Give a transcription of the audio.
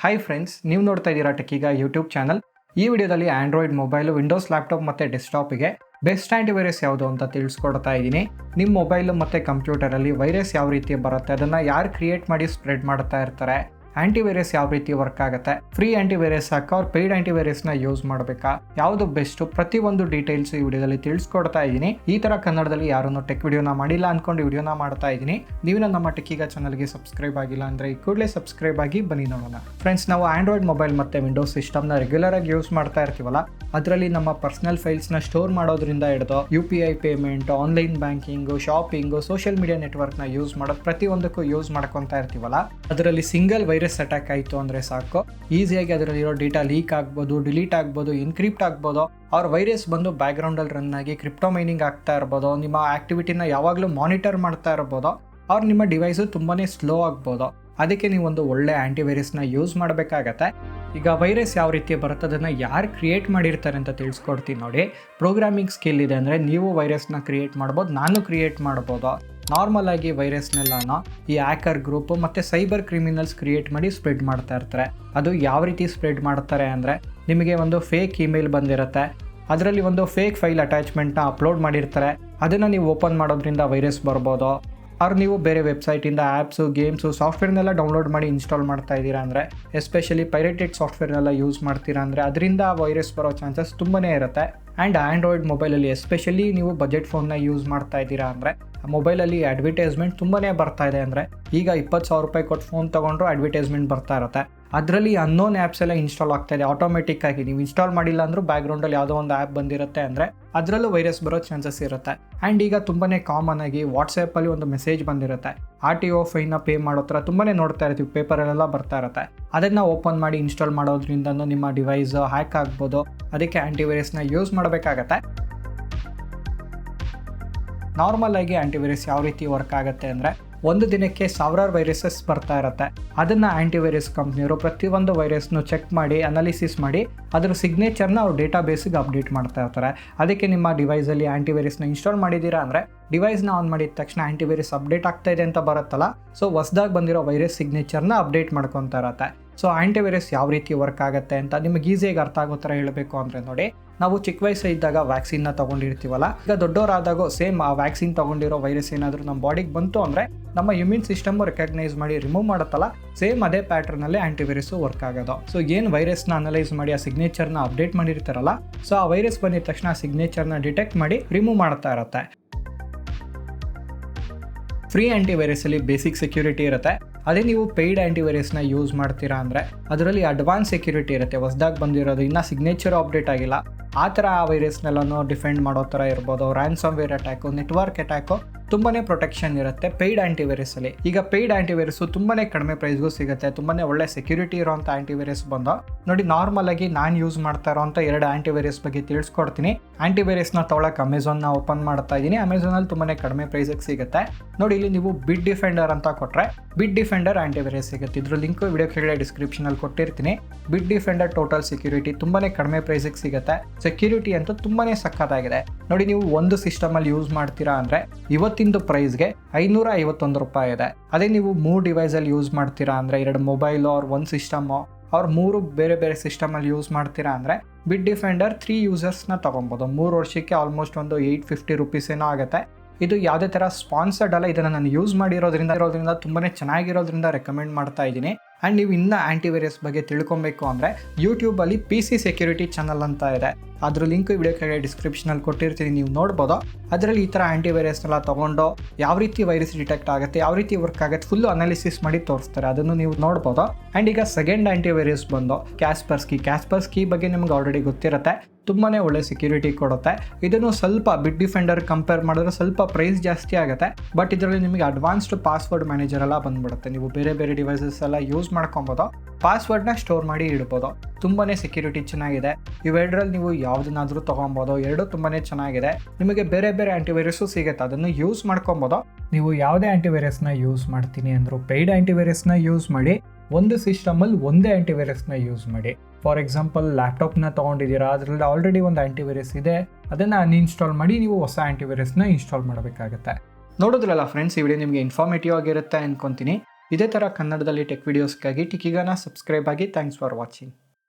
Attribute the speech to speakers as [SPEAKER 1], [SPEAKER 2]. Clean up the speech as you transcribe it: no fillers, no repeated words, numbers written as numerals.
[SPEAKER 1] Hi friends, ನೀವು ನೋಡ್ತಾ ಇದ್ದೀರಾ ಟೆಕ್ಕೀಗ ಯೂಟ್ಯೂಬ್ ಚಾನಲ್. ಈ ವಿಡಿಯೋದಲ್ಲಿ ಆಂಡ್ರಾಯ್ಡ್ ಮೊಬೈಲು, ವಿಂಡೋಸ್ ಲ್ಯಾಪ್ಟಾಪ್ ಮತ್ತು ಡೆಸ್ಕ್ಟಾಪಿಗೆ ಬೆಸ್ಟ್ ಆ್ಯಂಟಿವೈರಸ್ ಯಾವುದು ಅಂತ ತಿಳಿಸ್ಕೊಡ್ತಾ ಇದ್ದೀನಿ. ನಿಮ್ಮ ಮೊಬೈಲು ಮತ್ತು ಕಂಪ್ಯೂಟರಲ್ಲಿ ವೈರಸ್ ಯಾವ ರೀತಿ ಬರುತ್ತೆ, ಅದನ್ನು ಯಾರು ಕ್ರಿಯೇಟ್ ಮಾಡಿ ಸ್ಪ್ರೆಡ್ ಮಾಡ್ತಾ ಇರ್ತಾರೆ, ಆ್ಯಂಟಿವೈರಸ್ ಯಾವ ರೀತಿ ವರ್ಕ್ ಆಗುತ್ತೆ, ಫ್ರೀ ಆ್ಯಂಟಿವೈರಸ್ ಹಾಕೋ ಅವ್ರು ಪೇಯ್ಡ್ ಆ್ಯಂಟಿವೈರಸ್ನ ಯೂಸ್ ಮಾಡಬೇಕಾ, ಯಾವುದು ಬೆಸ್ಟು, ಪ್ರತಿಯೊಂದು ಡೀಟೇಲ್ಸ್ ಈ ವಿಡಿಯೋದಲ್ಲಿ ತಿಳಿಸ್ಕೊಡ್ತಾ ಇದ್ದೀನಿ. ಈ ಥರ ಕನ್ನಡದಲ್ಲಿ ಯಾರನ್ನು ಟೆಕ್ ವಿಡಿಯೋನ ಮಾಡಿಲ್ಲ ಅಂದ್ಕೊಂಡು ವಿಡಿಯೋನ ಮಾಡ್ತಾ ಇದ್ದೀನಿ. ನೀವು ನಮ್ಮ ಟೆಕ್ಕೀಗ ಚಾನಲ್ಗೆ ಸಬ್ಸ್ಕ್ರೈಬ್ ಆಗಿಲ್ಲ ಅಂದರೆ ಈ ಕೂಡಲೇ ಸಬ್ಸ್ಕ್ರೈಬ್ ಆಗಿ ಬನ್ನಿ ನೋಡೋಣ. ಫ್ರೆಂಡ್ಸ್, ನಾವು ಆಂಡ್ರಾಯ್ಡ್ ಮೊಬೈಲ್ ಮತ್ತು ವಿಂಡೋಸ್ ಸಿಸ್ಟಮ್ನ ರೆಗ್ಯುಲರ್ ಆಗಿ ಯೂಸ್ ಮಾಡ್ತಾ ಇರ್ತೀವಲ್ಲ, ಅದರಲ್ಲಿ ನಮ್ಮ ಪರ್ಸನಲ್ ಫೈಲ್ಸ್ನ ಸ್ಟೋರ್ ಮಾಡೋದ್ರಿಂದ ಹಿಡಿದು UPI payment, online banking, shopping, social media ನೆಟ್ವರ್ಕ್ನ ಯೂಸ್ ಮಾಡೋದು ಪ್ರತಿಯೊಂದಕ್ಕೂ ಯೂಸ್ ಮಾಡ್ಕೊತಾ ಇರ್ತೀವಲ್ಲ, ಅದರಲ್ಲಿ ಸಿಂಗಲ್ ವೈರಸ್ ಅಟ್ಯಾಕ್ ಆಯಿತು ಅಂದರೆ ಸಾಕು, ಈಸಿಯಾಗಿ ಅದರಲ್ಲಿರೋ ಡೇಟಾ ಲೀಕ್ ಆಗ್ಬೋದು, ಡಿಲೀಟ್ ಆಗ್ಬೋದು, ಇನ್ಕ್ರಿಪ್ಟ್ ಆಗ್ಬೋದು. ಅವ್ರ ವೈರಸ್ ಬಂದು ಬ್ಯಾಕ್ಗ್ರೌಂಡಲ್ಲಿ ರನ್ ಆಗಿ ಕ್ರಿಪ್ಟೋ ಮೈನಿಂಗ್ ಆಗ್ತಾ ಇರ್ಬೋದು, ನಿಮ್ಮ ಆ್ಯಕ್ಟಿವಿಟಿನ ಯಾವಾಗಲೂ ಮಾನಿಟರ್ ಮಾಡ್ತಾ ಇರ್ಬೋದು. ಅವ್ರು ನಿಮ್ಮ ಡಿವೈಸು ತುಂಬಾ ಸ್ಲೋ ಆಗ್ಬೋದು. ಅದಕ್ಕೆ ನೀವು ಒಂದು ಒಳ್ಳೆ ಆ್ಯಂಟಿವೈರಸ್ನ ಯೂಸ್ ಮಾಡಬೇಕಾಗತ್ತೆ. ಈಗ ವೈರಸ್ ಯಾವ ರೀತಿ ಬರುತ್ತೆ, ಅದನ್ನು ಯಾರು ಕ್ರಿಯೇಟ್ ಮಾಡಿರ್ತಾರೆ ಅಂತ ತಿಳಿಸ್ಕೊಡ್ತೀನಿ ನೋಡಿ. ಪ್ರೋಗ್ರಾಮಿಂಗ್ ಸ್ಕಿಲ್ ಇದೆ ಅಂದರೆ ನೀವು ವೈರಸ್ನ ಕ್ರಿಯೇಟ್ ಮಾಡ್ಬೋದು, ನಾನು ಕ್ರಿಯೇಟ್ ಮಾಡ್ಬೋದು. ನಾರ್ಮಲ್ ಆಗಿ ವೈರಸ್ನೆಲ್ಲನೂ ಈ ಹ್ಯಾಕರ್ ಗ್ರೂಪು ಮತ್ತು ಸೈಬರ್ ಕ್ರಿಮಿನಲ್ಸ್ ಕ್ರಿಯೇಟ್ ಮಾಡಿ ಸ್ಪ್ರೆಡ್ ಮಾಡ್ತಾ ಇರ್ತಾರೆ. ಅದು ಯಾವ ರೀತಿ ಸ್ಪ್ರೆಡ್ ಮಾಡ್ತಾರೆ ಅಂದರೆ, ನಿಮಗೆ ಒಂದು ಫೇಕ್ ಇಮೇಲ್ ಬಂದಿರುತ್ತೆ, ಅದರಲ್ಲಿ ಒಂದು ಫೇಕ್ ಫೈಲ್ ಅಟ್ಯಾಚ್ಮೆಂಟ್ನ ಅಪ್ಲೋಡ್ ಮಾಡಿರ್ತಾರೆ. ಅದನ್ನು ನೀವು ಓಪನ್ ಮಾಡೋದ್ರಿಂದ ವೈರಸ್ ಬರ್ಬೋದು. ಅವ್ರು ನೀವು ಬೇರೆ ವೆಬ್ಸೈಟಿಂದ ಆ್ಯಪ್ಸು, ಗೇಮ್ಸು, ಸಾಫ್ಟ್ವೇರ್ನೆಲ್ಲ ಡೌನ್ಲೋಡ್ ಮಾಡಿ ಇನ್ಸ್ಟಾಲ್ ಮಾಡ್ತಾ ಇದ್ದೀರಾ ಅಂದರೆ, ಎಸ್ಪೆಷಲಿ ಪೈರೇಟೆಡ್ ಸಾಫ್ಟ್ವೇರ್ನೆಲ್ಲ ಯೂಸ್ ಮಾಡ್ತೀರಾ ಅಂದರೆ ಅದರಿಂದ ವೈರಸ್ ಬರೋ ಚಾನ್ಸಸ್ ತುಂಬಾ ಇರುತ್ತೆ. ಆ್ಯಂಡ್ ಆ್ಯಂಡ್ರಾಯ್ಡ್ ಮೊಬೈಲಲ್ಲಿ ಎಸ್ಪೆಷಲಿ ನೀವು ಬಜೆಟ್ ಫೋನ್ನ ಯೂಸ್ ಮಾಡ್ತಾ ಇದ್ದೀರಾ ಅಂದರೆ, ಮೊಬೈಲಲ್ಲಿ ಅಡ್ವರ್ಟೈಸ್ಮೆಂಟ್ ತುಂಬಾ ಬರ್ತಾ ಇದೆ. ಅಂದರೆ ಈಗ 20,000 ರೂಪಾಯಿ ಕೊಟ್ಟು ಫೋನ್ ತೊಗೊಂಡ್ರು ಅಡ್ವರ್ಟೈಸ್ಮೆಂಟ್ ಬರ್ತಾ ಇರುತ್ತೆ. ಅದರಲ್ಲಿ ಅನ್ನೋನ್ ಆ್ಯಪ್ಸ್ ಎಲ್ಲ ಇನ್ಸ್ಟಾಲ್ ಆಗ್ತಾ ಇದೆ ಆಟೋಮೆಟಿಕ್ ಆಗಿ. ನೀವು ಇನ್ಸ್ಟಾಲ್ ಮಾಡಿಲ್ಲ ಅಂದರೂ ಬ್ಯಾಕ್ಗ್ರೌಂಡಲ್ಲಿ ಯಾವುದೋ ಒಂದು ಆ್ಯಪ್ ಬಂದಿರುತ್ತೆ ಅಂದರೆ ಅದರಲ್ಲೂ ವೈರಸ್ ಬರೋ ಚಾನ್ಸಸ್ ಇರುತ್ತೆ. ಆ್ಯಂಡ್ ಈಗ ತುಂಬಾ ಕಾಮನ್ ಆಗಿ ವಾಟ್ಸಪ್ಪಲ್ಲಿ ಒಂದು ಮೆಸೇಜ್ ಬಂದಿರುತ್ತೆ, RTO ಫೈನ್ನ ಪೇ ಮಾಡೋ ಥರ ತುಂಬಾ ನೋಡ್ತಾ ಇರ್ತೀವಿ, ಪೇಪರಲ್ಲೆಲ್ಲ ಬರ್ತಾ ಇರುತ್ತೆ. ಅದನ್ನು ಓಪನ್ ಮಾಡಿ ಇನ್ಸ್ಟಾಲ್ ಮಾಡೋದ್ರಿಂದ ನಿಮ್ಮ ಡಿವೈಸ್ ಹ್ಯಾಕ್ ಆಗ್ಬೋದು. ಅದಕ್ಕೆ ಆ್ಯಂಟಿವೈರಸ್ನ ಯೂಸ್ ಮಾಡಬೇಕಾಗತ್ತೆ. ನಾರ್ಮಲ್ ಆಗಿ ಆ್ಯಂಟಿವೈರಸ್ ಯಾವ ರೀತಿ ವರ್ಕ್ ಆಗುತ್ತೆ ಅಂದರೆ, ಒಂದು ದಿನಕ್ಕೆ ಸಾವಿರಾರು ವೈರಸಸ್ ಬರ್ತಾ ಇರುತ್ತೆ. ಅದನ್ನು ಆ್ಯಂಟಿವೈರಸ್ ಕಂಪ್ನಿಯವರು ಪ್ರತಿಯೊಂದು ವೈರಸ್ನು ಚೆಕ್ ಮಾಡಿ ಅನಾಲಿಸಿಸ್ ಮಾಡಿ ಅದರ ಸಿಗ್ನೇಚರ್ನ ಅವ್ರು ಡೇಟಾ ಬೇಸಿಗೆ ಅಪ್ಡೇಟ್ ಮಾಡ್ತಾ ಇರ್ತಾರೆ. ಅದಕ್ಕೆ ನಿಮ್ಮ ಡಿವೈಸಲ್ಲಿ ಆ್ಯಂಟಿವೈರಸ್ನ ಇನ್ಸ್ಟಾಲ್ ಮಾಡಿದ್ದೀರಾ ಅಂದರೆ ಡಿವೈಸ್ನ ಆನ್ ಮಾಡಿದ ತಕ್ಷಣ ಆ್ಯಂಟಿವೈರಸ್ ಅಪ್ಡೇಟ್ ಆಗ್ತಾ ಇದೆ ಅಂತ ಬರುತ್ತಲ್ಲ, ಸೊ ಹೊಸದಾಗಿ ಬಂದಿರೋ ವೈರಸ್ ಸಿಗ್ನೇಚರ್ನ ಅಪ್ಡೇಟ್ ಮಾಡ್ಕೊತಾ ಇರುತ್ತೆ. ಸೊ ಆ್ಯಂಟಿವೈರಸ್ ಯಾವ ರೀತಿ ವರ್ಕ್ ಆಗುತ್ತೆ ಅಂತ ನಿಮಗೆ ಈಸಿಯಾಗಿ ಅರ್ಥ ಆಗೋ ಥರ ಹೇಳಬೇಕು ಅಂದರೆ ನೋಡಿ, ನಾವು ಚಿಕ್ಕ ವಯಸ್ಸಿದ್ದಾಗ ವ್ಯಾಕ್ಸಿನ್ನ ತೊಗೊಂಡಿರ್ತೀವಲ್ಲ, ಈಗ ದೊಡ್ಡವರಾದಾಗೂ ಸೇಮ್ ಆ ವ್ಯಾಕ್ಸಿನ್ ತೊಗೊಂಡಿರೋ ವೈರಸ್ ಏನಾದರೂ ನಮ್ಮ ಬಾಡಿಗೆ ಬಂತು ಅಂದರೆ ನಮ್ಮ ಇಮ್ಯೂನ್ ಸಿಸ್ಟಮ್ ರೆಕಗ್ನೈಸ್ ಮಾಡಿ ರಿಮೂವ್ ಮಾಡುತ್ತಲ್ಲ, ಸೇಮ್ ಅದೇ ಪ್ಯಾಟ್ರನಲ್ಲಿ ಆ್ಯಂಟಿವೈರಸ್ಸು ವರ್ಕ್ ಆಗೋದು. ಸೊ ಏನು ವೈರಸ್ನ ಅನಲೈಸ್ ಮಾಡಿ ಆ ಸಿಗ್ನೇಚರ್ನ ಅಪ್ಡೇಟ್ ಮಾಡಿರ್ತಾರಲ್ಲ, ಸೊ ಆ ವೈರಸ್ ಬಂದಿದ ತಕ್ಷಣ ಆ ಸಿಗ್ನೇಚರ್ನ ಡಿಟೆಕ್ಟ್ ಮಾಡಿ ರಿಮೂವ್ ಮಾಡ್ತಾ ಇರುತ್ತೆ. ಫ್ರೀ ಆ್ಯಂಟಿವೈರಸಲ್ಲಿ ಬೇಸಿಕ್ ಸೆಕ್ಯೂರಿಟಿ ಇರುತ್ತೆ. ಅದೇ ನೀವು ಪೇಯ್ಡ್ ಆ್ಯಂಟಿವೈರಸ್ನ ಯೂಸ್ ಮಾಡ್ತೀರಾ ಅಂದರೆ ಅದರಲ್ಲಿ ಅಡ್ವಾನ್ಸ್ ಸೆಕ್ಯೂರಿಟಿ ಇರುತ್ತೆ. ಹೊಸದಾಗಿ ಬಂದಿರೋದು, ಇನ್ನೂ ಸಿಗ್ನೇಚರ್ ಅಪ್ಡೇಟ್ ಆಗಿಲ್ಲ, ಆ ಥರ ಆ ವೈರಸ್ನೆಲ್ಲನೂ ಡಿಫೆಂಡ್ ಮಾಡೋ ಥರ ಇರ್ಬೋದು. ರ್ಯಾನ್ಸಮ್ವೇರ್ ಅಟ್ಯಾಕು, ನೆಟ್ವರ್ಕ್ ಅಟ್ಯಾಕು ತುಂಬಾ ಪ್ರೊಟೆಕ್ಷನ್ ಇರುತ್ತೆ ಪೇಯ್ಡ್ ಆ್ಯಂಟಿವೈರಸಲ್ಲಿ. ಈಗ ಪೇಯ್ಡ್ ಆ್ಯಂಟಿವೈರಸ್ಸು ತುಂಬಾ ಕಡಿಮೆ ಪ್ರೈಸ್ಗೂ ಸಿಗುತ್ತೆ. ತುಂಬಾ ಒಳ್ಳೆ ಸೆಕ್ಯೂರಿಟಿ ಇರೋಂಥ ಆ್ಯಂಟಿವೈರಸ್ ಬಂದು ನೋಡಿ. ನಾರ್ಮಲ್ ಆಗಿ ನಾನು ಯೂಸ್ ಮಾಡ್ತಾ ಇರೋಂಥ 2 ಆ್ಯಂಟಿವೈರಸ್ ಬಗ್ಗೆ ತಿಳಿಸ್ಕೊಡ್ತೀನಿ. ಆ್ಯಂಟಿವೈರಸ್ನ ತೊಗೊಳಕ್ಕೆ ಅಮೆಝಾನ್ನ ಓಪನ್ ಮಾಡ್ತಾ ಇದ್ದೀನಿ. ಅಮೆಝಾನಲ್ಲಿ ತುಂಬಾ ಕಡಿಮೆ ಪ್ರೈಸಿಗೆ ಸಿಗುತ್ತೆ ನೋಡಿ. ಇಲ್ಲಿ ನೀವು ಬಿಟ್ ಡಿಫೆಂಡರ್ ಅಂತ ಕೊಟ್ಟರೆ ಬಿಟ್ ಡಿಫೆಂಡರ್ ಆ್ಯಂಟಿವೈರಸ್ ಸಿಗುತ್ತೆ. ಇದ್ರ ಲಿಂಕ್ ವಿಡಿಯೋ ಕೆಳಗಡೆ ಡಿಸ್ಕ್ರಿಪ್ಷನಲ್ಲಿ ಕೊಟ್ಟಿರ್ತೀನಿ. ಬಿಟ್ ಡಿಫೆಂಡರ್ ಟೋಟಲ್ ಸೆಕ್ಯೂರಿಟಿ ತುಂಬಾ ಕಡಿಮೆ ಪ್ರೈಸಿಗೆ ಸಿಗುತ್ತೆ. ಸೆಕ್ಯೂರಿಟಿ ಅಂತೂ ತುಂಬಾ ಸಖತ್ತಾಗಿದೆ ನೋಡಿ. ನೀವು ಒಂದು ಸಿಸ್ಟಮಲ್ಲಿ ಯೂಸ್ ಮಾಡ್ತೀರಾ ಅಂದರೆ ಇವತ್ತಿಂದು ಪ್ರೈಸ್ಗೆ 551 ರೂಪಾಯಿ ಇದೆ. ಅದೇ ನೀವು 3 ಡಿವೈಸಲ್ಲಿ ಯೂಸ್ ಮಾಡ್ತೀರಾ ಅಂದರೆ, 2 ಮೊಬೈಲು ಅವ್ರ 1 ಸಿಸ್ಟಮು ಅವ್ರು 3 ಬೇರೆ ಬೇರೆ ಸಿಸ್ಟಮಲ್ಲಿ ಯೂಸ್ ಮಾಡ್ತೀರಾ ಅಂದರೆ ಬಿಟ್ ಡಿಫೆಂಡರ್ 3 ಯೂಸರ್ಸ್ನ ತೊಗೊಬೋದು. 3 ವರ್ಷಕ್ಕೆ ಆಲ್ಮೋಸ್ಟ್ ಒಂದು 850 ರೂಪೀಸ್ ಏನೋ ಆಗುತ್ತೆ. ಇದು ಯಾವುದೇ ಥರ ಸ್ಪಾನ್ಸರ್ಡ್ ಅಲ್ಲ, ಇದನ್ನು ನಾನು ಯೂಸ್ ಮಾಡಿರೋದ್ರಿಂದ ತುಂಬಾ ಚೆನ್ನಾಗಿರೋದ್ರಿಂದ ರೆಕಮೆಂಡ್ ಮಾಡ್ತಾ ಇದ್ದೀನಿ. ಆ್ಯಂಡ್ ನೀವು ಇನ್ನೂ ಆ್ಯಂಟಿವೈರಸ್ ಬಗ್ಗೆ ತಿಳ್ಕೊಬೇಕು ಅಂದರೆ ಯೂಟ್ಯೂಬಲ್ಲಿ PC ಸೆಕ್ಯೂರಿಟಿ ಚಾನಲ್ ಅಂತ ಇದೆ. ಅದ್ರ ಲಿಂಕ್ ವಿಡಿಯೋ ಕೆಳಗಡೆ ಡಿಸ್ಕ್ರಿಪ್ಷನಲ್ಲಿ ಕೊಟ್ಟಿರ್ತೀನಿ, ನೀವು ನೋಡ್ಬೋದು. ಅದರಲ್ಲಿ ಈ ಥರ ಆ್ಯಂಟಿವೈರಸ್ನೆಲ್ಲ ತೊಗೊಂಡು ಯಾವ ರೀತಿ ವೈರಸ್ ಡಿಟೆಕ್ಟ್ ಆಗುತ್ತೆ, ಯಾವ ರೀತಿ ವರ್ಕ್ ಆಗುತ್ತೆ, ಫುಲ್ಲು ಅನಾಲಿಸಿಸ್ ಮಾಡಿ ತೋರಿಸ್ತಾರೆ. ಅದನ್ನು ನೀವು ನೋಡ್ಬೋದು. ಆ್ಯಂಡ್ ಈಗ ಸೆಕೆಂಡ್ ಆ್ಯಂಟಿವೈರಸ್ ಬಂದು ಕ್ಯಾಸ್ಪರ್ಸ್ಕಿ ಬಗ್ಗೆ ನಿಮ್ಗೆ ಆಲ್ರೆಡಿ ಗೊತ್ತಿರುತ್ತೆ. ತುಂಬಾ ಒಳ್ಳೆ ಸೆಕ್ಯೂರಿಟಿ ಕೊಡುತ್ತೆ. ಇದನ್ನು ಸ್ವಲ್ಪ ಬಿಟ್ ಡಿಫೆಂಡರ್ ಕಂಪೇರ್ ಮಾಡಿದ್ರೆ ಸ್ವಲ್ಪ ಪ್ರೈಸ್ ಜಾಸ್ತಿ ಆಗುತ್ತೆ. ಬಟ್ ಇದರಲ್ಲಿ ನಿಮಗೆ ಅಡ್ವಾನ್ಸ್ಡ್ ಪಾಸ್ವರ್ಡ್ ಮ್ಯಾನೇಜರ್ ಎಲ್ಲ ಬಂದ್ಬಿಡುತ್ತೆ. ನೀವು ಬೇರೆ ಬೇರೆ ಡಿವೈಸಸ್ ಎಲ್ಲ ಯೂಸ್ ಮಾಡ್ಕೊಬೋದು, ಪಾಸ್ವರ್ಡ್ನ ಸ್ಟೋರ್ ಮಾಡಿ ಇಡ್ಬೋದು. ತುಂಬಾ ಸೆಕ್ಯೂರಿಟಿ ಚೆನ್ನಾಗಿದೆ. ಇವೆರಡರಲ್ಲಿ ನೀವು ಯಾವುದನ್ನಾದರೂ ತೊಗೊಬೋದು. 2 ತುಂಬಾ ಚೆನ್ನಾಗಿದೆ. ನಿಮಗೆ ಬೇರೆ ಬೇರೆ ಆ್ಯಂಟಿವೈರಸ್ಸು ಸಿಗುತ್ತೆ, ಅದನ್ನು ಯೂಸ್ ಮಾಡ್ಕೊಬೋದು. ನೀವು ಯಾವುದೇ ಆ್ಯಂಟಿವೈರಸ್ನ ಯೂಸ್ ಮಾಡ್ತೀನಿ ಅಂದರೂ ಪೇಯ್ಡ್ ಆ್ಯಂಟಿವೈರಸ್ನ ಯೂಸ್ ಮಾಡಿ. ಒಂದು ಸಿಸ್ಟಮಲ್ಲಿ ಒಂದೇ ಆ್ಯಂಟಿವೈರಸ್ನ ಯೂಸ್ ಮಾಡಿ. ಫಾರ್ ಎಕ್ಸಾಂಪಲ್ ಲ್ಯಾಪ್ಟಾಪ್ನ ತೊಗೊಂಡಿದ್ದೀರಾ, ಅದರಲ್ಲಿ ಆಲ್ರೆಡಿ ಒಂದು ಆ್ಯಂಟಿವೈರಸ್ ಇದೆ, ಅದನ್ನು ಅನ್ಇನ್ಸ್ಟಾಲ್ ಮಾಡಿ ನೀವು ಹೊಸ ಆ್ಯಂಟಿವೈರಸ್ನ ಇನ್ಸ್ಟಾಲ್ ಮಾಡಬೇಕಾಗುತ್ತೆ. ನೋಡಿದ್ರಲ್ಲ ಫ್ರೆಂಡ್ಸ್, ಈ ವಿಡಿಯೋ ನಿಮಗೆ ಇನ್ಫಾರ್ಮೇಟಿವ್ ಆಗಿರುತ್ತೆ ಅನ್ಕೊತೀನಿ. ಇದೇ ಥರ ಕನ್ನಡದಲ್ಲಿ ಟೆಕ್ ವೀಡಿಯೋಸ್ಗಾಗಿ ಟಿಕಿಗಾನ ಸಬ್ಸ್ಕ್ರೈಬ್ ಆಗಿ. Thanks for watching.